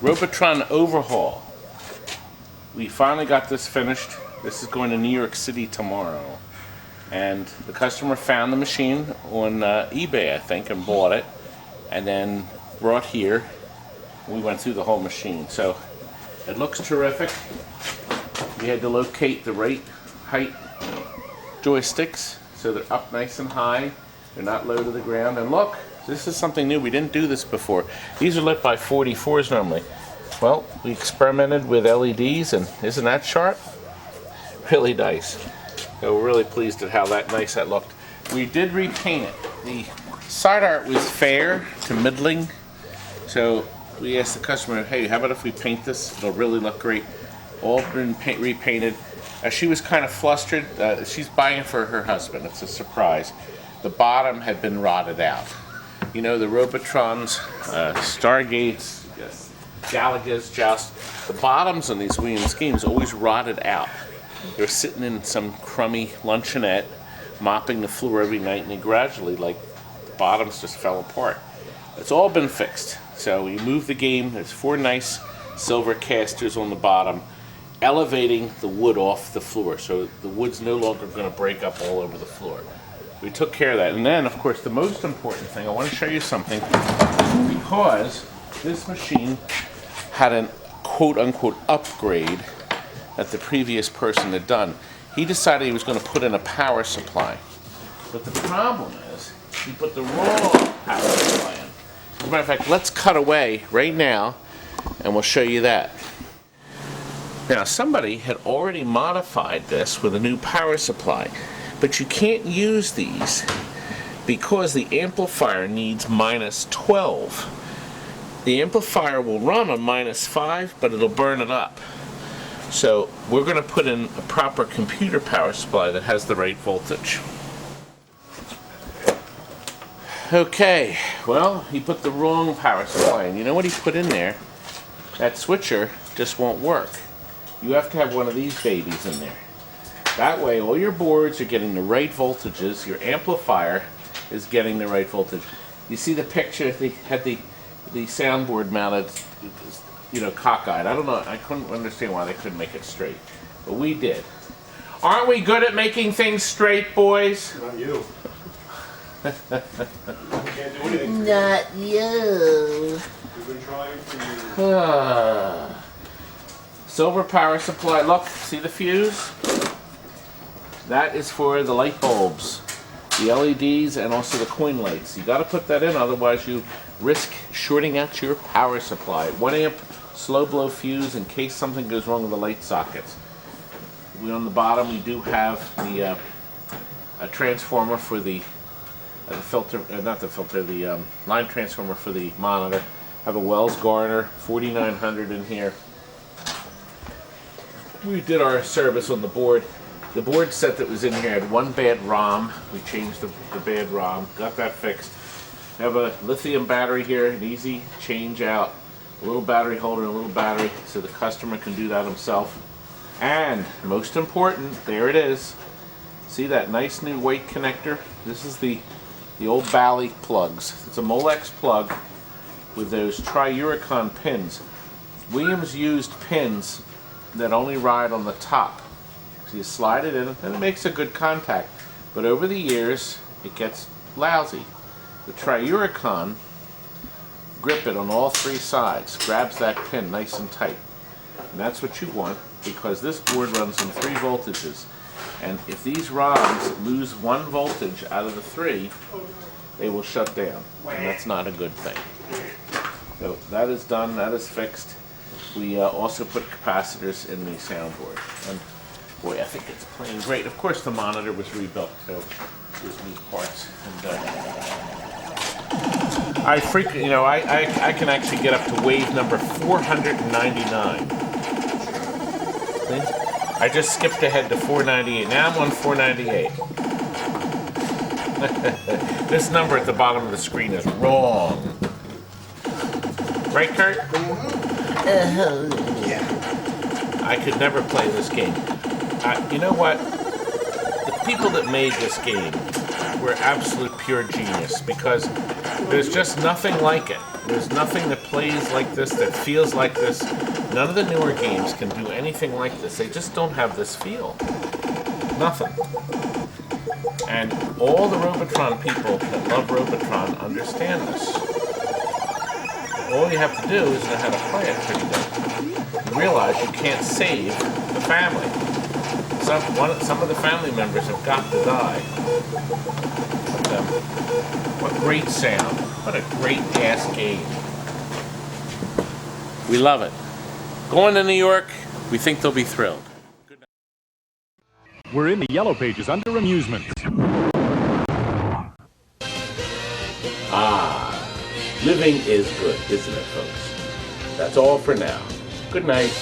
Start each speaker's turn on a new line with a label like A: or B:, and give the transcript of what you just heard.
A: Robotron overhaul. We finally got this finished. This is going to New York City tomorrow. And the customer found the machine on eBay, I think, and bought it. And then brought here. We went through the whole machine. So it looks terrific. We had to locate the right height joysticks so they're up nice and high. They're not low to the ground. And look, this is something new. We didn't do this before. These are lit by 44s normally. Well, we experimented with LEDs, and isn't that sharp? Really nice. So we're really pleased at how nice that looked. We did repaint it. The side art was fair to middling. So we asked the customer, hey, how about if we paint this? It'll really look great. All been repainted. She was kind of flustered. She's buying it for her husband. It's a surprise. The bottom had been rotted out. You know, the Robotrons, Stargates, yes, Galagas, Joust, the bottoms on these Williams schemes always rotted out. They're sitting in some crummy luncheonette, mopping the floor every night, and they gradually, the bottoms just fell apart. It's all been fixed. So we moved the game. There's 4 nice silver casters on the bottom, elevating the wood off the floor, so the wood's no longer going to break up all over the floor. We took care of that. And then, of course, the most important thing, I want to show you something, because this machine had an quote-unquote upgrade that the previous person had done. He decided he was going to put in a power supply. But the problem is, he put the wrong power supply in. As a matter of fact, let's cut away right now, and we'll show you that. Now, somebody had already modified this with a new power supply. But you can't use these because the amplifier needs -12. The amplifier will run on -5, but it'll burn it up. So we're going to put in a proper computer power supply that has the right voltage. Okay, well, he put the wrong power supply in. You know what he put in there? That switcher just won't work. You have to have one of these babies in there. That way, all your boards are getting the right voltages. Your amplifier is getting the right voltage. You see the picture? They had the soundboard mounted, cockeyed. I don't know. I couldn't understand why they couldn't make it straight, but we did. Aren't we good at making things straight, boys?
B: Not you. You can't do anything.
C: Not you.
B: We've been trying for years.
A: Silver power supply. Look, see the fuse? That is for the light bulbs, the LEDs, and also the coin lights. You got to put that in, otherwise you risk shorting out your power supply. 1 amp slow blow fuse in case something goes wrong with the light sockets. On the bottom we do have the a transformer for the filter, the line transformer for the monitor. Have a Wells Gardner 4900 in here. We did our service on the board. The board set that was in here had one bad ROM. We changed the bad ROM, got that fixed. I have a lithium battery here, an easy change out. A little battery holder, a little battery, so the customer can do that himself. And most important, there it is. See that nice new white connector? This is the old Bally plugs. It's a Molex plug with those Triuricon pins. Williams used pins that only ride on the top. So you slide it in and it makes a good contact. But over the years, it gets lousy. The Triuricon grip it on all 3 sides, grabs that pin nice and tight. And that's what you want, because this board runs in 3 voltages. And if these rods lose 1 voltage out of the 3, they will shut down. And that's not a good thing. So that is done, that is fixed. We also put capacitors in the soundboard. And boy, I think it's playing great. Of course, the monitor was rebuilt, so there's new parts. And I can actually get up to wave number 499. See? I just skipped ahead to 498. Now I'm on 498. This number at the bottom of the screen is wrong. Right, Kurt?
C: Yeah.
A: I could never play this game. You know what? The people that made this game were absolute pure genius, because there's just nothing like it. There's nothing that plays like this, that feels like this. None of the newer games can do anything like this. They just don't have this feel. Nothing. And all the Robotron people that love Robotron understand this. All you have to do is know how to play it pretty good. You realize you can't save the family. Some of the family members have got to die. But, what great sound. What a great ass game. We love it. Going to New York, we think they'll be thrilled.
D: We're in the Yellow Pages under amusement.
A: Living is good, isn't it, folks? That's all for now. Good night.